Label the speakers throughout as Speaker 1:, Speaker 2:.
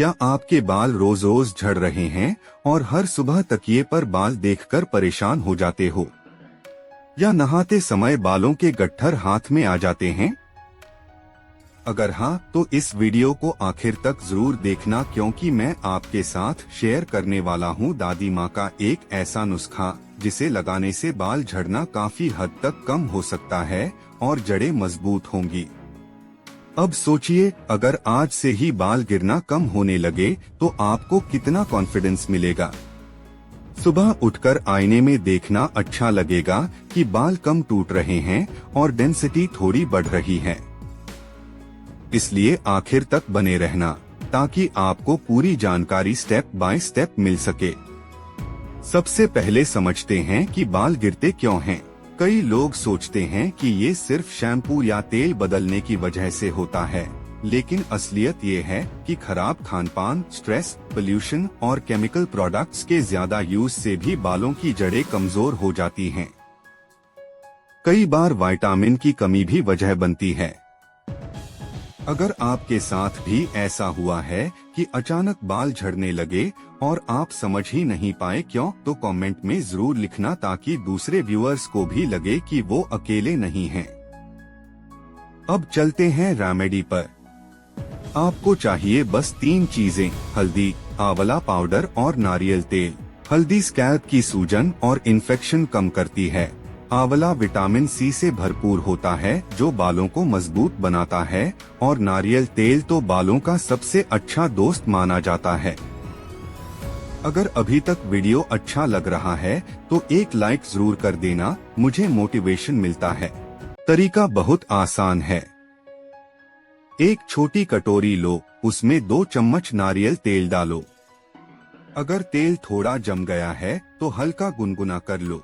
Speaker 1: क्या आपके बाल रोज रोज झड़ रहे हैं और हर सुबह तकिए पर बाल देखकर परेशान हो जाते हो? या नहाते समय बालों के गट्ठर हाथ में आ जाते हैं? अगर हाँ, तो इस वीडियो को आखिर तक जरूर देखना, क्योंकि मैं आपके साथ शेयर करने वाला हूँ दादी माँ का एक ऐसा नुस्खा जिसे लगाने से बाल झड़ना काफी हद तक कम हो सकता है और जड़ें मजबूत होंगी। अब सोचिए, अगर आज से ही बाल गिरना कम होने लगे तो आपको कितना कॉन्फिडेंस मिलेगा। सुबह उठकर आईने में देखना अच्छा लगेगा कि बाल कम टूट रहे हैं और डेंसिटी थोड़ी बढ़ रही है। इसलिए आखिर तक बने रहना, ताकि आपको पूरी जानकारी स्टेप बाय स्टेप मिल सके। सबसे पहले समझते हैं कि बाल गिरते क्यों हैं। कई लोग सोचते हैं कि ये सिर्फ शैम्पू या तेल बदलने की वजह से होता है, लेकिन असलियत ये है कि खराब खानपान, स्ट्रेस, पोल्यूशन और केमिकल प्रोडक्ट्स के ज्यादा यूज से भी बालों की जड़ें कमजोर हो जाती हैं। कई बार विटामिन की कमी भी वजह बनती है। अगर आपके साथ भी ऐसा हुआ है कि अचानक बाल झड़ने लगे और आप समझ ही नहीं पाए क्यों, तो कमेंट में जरूर लिखना, ताकि दूसरे व्यूअर्स को भी लगे कि वो अकेले नहीं हैं। अब चलते हैं रेमेडी पर। आपको चाहिए बस 3 चीजें: हल्दी, आंवला पाउडर और नारियल तेल। हल्दी स्कैल्प की सूजन और इन्फेक्शन कम करती है। आंवला विटामिन सी से भरपूर होता है जो बालों को मजबूत बनाता है, और नारियल तेल तो बालों का सबसे अच्छा दोस्त माना जाता है। अगर अभी तक वीडियो अच्छा लग रहा है तो एक लाइक जरूर कर देना, मुझे मोटिवेशन मिलता है। तरीका बहुत आसान है। एक छोटी कटोरी लो, उसमें 2 चम्मच नारियल तेल डालो। अगर तेल थोड़ा जम गया है तो हल्का गुनगुना कर लो।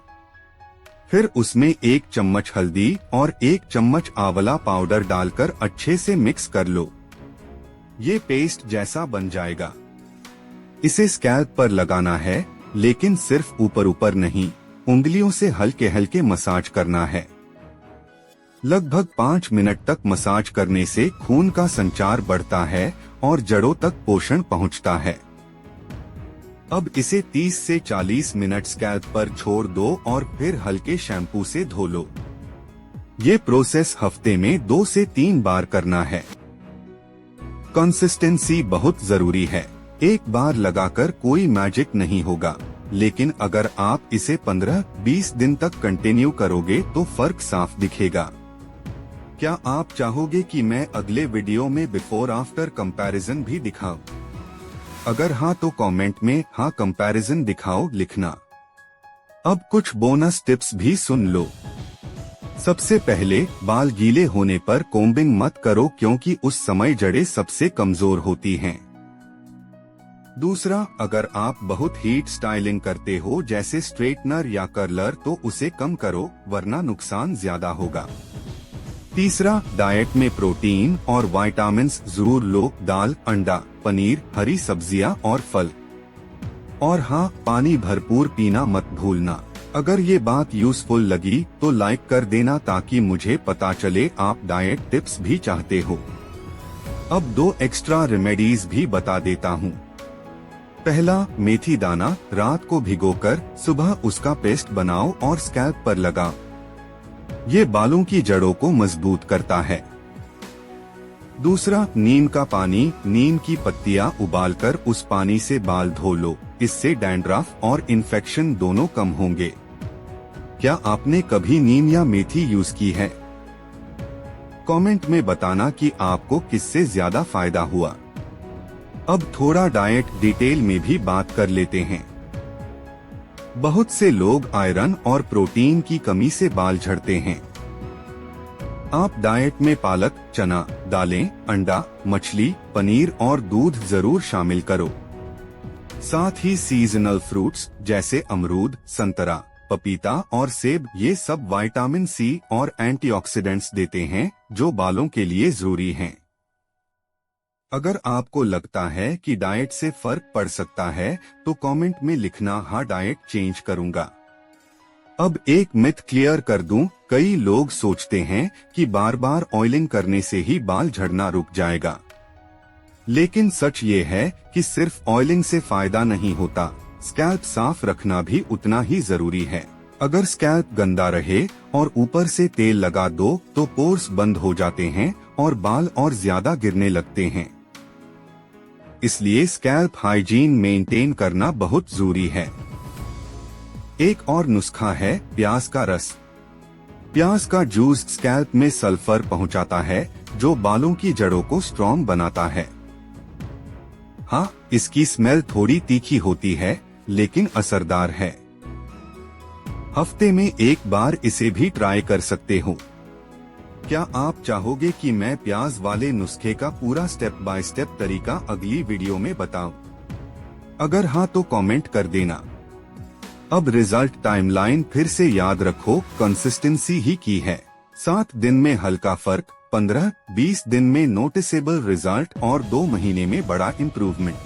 Speaker 1: फिर उसमें 1 चम्मच हल्दी और 1 चम्मच आंवला पाउडर डालकर अच्छे से मिक्स कर लो। ये पेस्ट जैसा बन जाएगा। इसे स्कैल्प पर लगाना है, लेकिन सिर्फ ऊपर ऊपर नहीं, उंगलियों से हल्के हल्के मसाज करना है। लगभग 5 मिनट तक मसाज करने से खून का संचार बढ़ता है और जड़ों तक पोषण पहुंचता है। अब इसे 30 से 40 मिनट स्कैल्प पर छोड़ दो और फिर हल्के शैम्पू से धो लो। ये प्रोसेस हफ्ते में 2 से 3 बार करना है। कंसिस्टेंसी बहुत जरूरी है। एक बार लगाकर कोई मैजिक नहीं होगा, लेकिन अगर आप इसे 15-20 दिन तक कंटिन्यू करोगे तो फर्क साफ दिखेगा। क्या आप चाहोगे कि मैं अगले वीडियो में बिफोर आफ्टर कंपैरिजन भी दिखाऊं? अगर हाँ, तो कमेंट में हाँ कंपैरिजन दिखाओ लिखना। अब कुछ बोनस टिप्स भी सुन लो। सबसे पहले, बाल गीले होने पर कोम्बिंग मत करो, क्योंकि उस समय जड़ें सबसे कमजोर होती हैं। दूसरा, अगर आप बहुत हीट स्टाइलिंग करते हो जैसे स्ट्रेटनर या कर्लर, तो उसे कम करो, वरना नुकसान ज्यादा होगा। तीसरा, डाइट में प्रोटीन और विटामिन्स जरूर लो। दाल, अंडा, पनीर, हरी सब्जियां और फल। और हाँ, पानी भरपूर पीना मत भूलना। अगर ये बात यूजफुल लगी तो लाइक कर देना, ताकि मुझे पता चले आप डाइट टिप्स भी चाहते हो। अब 2 एक्स्ट्रा रेमेडीज भी बता देता हूँ। पहला, मेथी दाना रात को भिगोकर सुबह उसका पेस्ट बनाओ और स्कैल्प पर लगाओ। ये बालों की जड़ों को मजबूत करता है। दूसरा, नीम का पानी, नीम की पत्तियां उबालकर उस पानी से बाल धो लो। इससे डैंड्रफ और इन्फेक्शन दोनों कम होंगे। क्या आपने कभी नीम या मेथी यूज की है? कमेंट में बताना कि आपको किससे ज्यादा फायदा हुआ। अब थोड़ा डाइट डिटेल में भी बात कर लेते हैं। बहुत से लोग आयरन और प्रोटीन की कमी से बाल झड़ते हैं। आप डाइट में पालक, चना, दालें, अंडा, मछली, पनीर और दूध जरूर शामिल करो। साथ ही सीजनल फ्रूट्स जैसे अमरूद, संतरा, पपीता और सेब, ये सब विटामिन सी और एंटीऑक्सीडेंट्स देते हैं जो बालों के लिए जरूरी हैं। अगर आपको लगता है कि डाइट से फर्क पड़ सकता है तो कमेंट में लिखना, हाँ डाइट चेंज करूंगा। अब एक मिथ क्लियर कर दूं, कई लोग सोचते हैं कि बार बार ऑयलिंग करने से ही बाल झड़ना रुक जाएगा। लेकिन सच ये है कि सिर्फ ऑयलिंग से फायदा नहीं होता, स्कैल्प साफ रखना भी उतना ही जरूरी है। अगर स्कैल्प गंदा रहे और ऊपर से तेल लगा दो तो पोर्स बंद हो जाते हैं और बाल और ज्यादा गिरने लगते हैं। इसलिए स्कैल्प हाइजीन मेंटेन करना बहुत जरूरी है। एक और नुस्खा है प्याज का रस। प्याज का जूस स्कैल्प में सल्फर पहुंचाता है, जो बालों की जड़ों को स्ट्रॉन्ग बनाता है। हाँ, इसकी स्मेल थोड़ी तीखी होती है, लेकिन असरदार है। हफ्ते में एक बार इसे भी ट्राई कर सकते हो। क्या आप चाहोगे कि मैं प्याज वाले नुस्खे का पूरा स्टेप बाय स्टेप तरीका अगली वीडियो में बताऊं? अगर हाँ तो कमेंट कर देना। अब रिजल्ट टाइमलाइन फिर से याद रखो, कंसिस्टेंसी ही की है। 7 दिन में हल्का फर्क, 15-20 दिन में नोटिसेबल रिजल्ट और 2 महीने में बड़ा इम्प्रूवमेंट।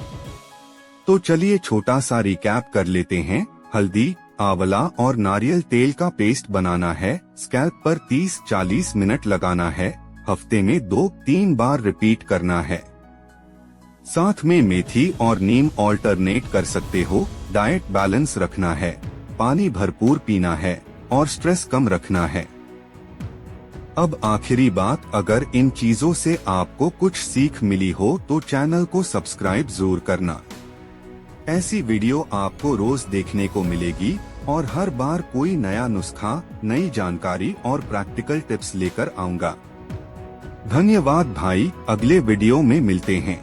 Speaker 1: तो चलिए छोटा सा रिकैप कर लेते हैं। हल्दी, आंवला और नारियल तेल का पेस्ट बनाना है, स्कैल्प पर 30-40 मिनट लगाना है, हफ्ते में 2-3 बार रिपीट करना है। साथ में मेथी और नीम ऑल्टरनेट कर सकते हो। डाइट बैलेंस रखना है, पानी भरपूर पीना है और स्ट्रेस कम रखना है। अब आखिरी बात, अगर इन चीजों से आपको कुछ सीख मिली हो तो चैनल को सब्सक्राइब जरूर करना। ऐसी वीडियो आपको रोज देखने को मिलेगी और हर बार कोई नया नुस्खा, नई जानकारी और प्रैक्टिकल टिप्स लेकर आऊंगा। धन्यवाद भाई, अगले वीडियो में मिलते हैं।